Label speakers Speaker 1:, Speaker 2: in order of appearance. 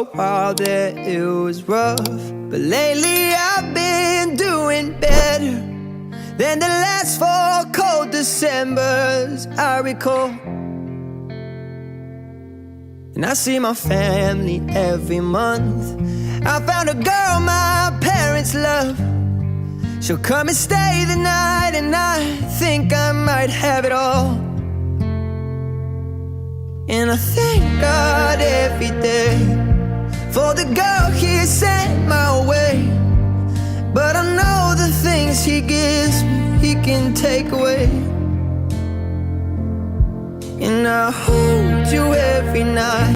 Speaker 1: a while there it was rough, but lately I've been doing better than the last 4 cold Decembers I recall. And I see my family every month. I found a girl my parents love. She'll come and stay the night, and I think I might have it all. And I thank God every day for the girl He sent my way. But I know the things He gives me, He can take away. And I hold you every night.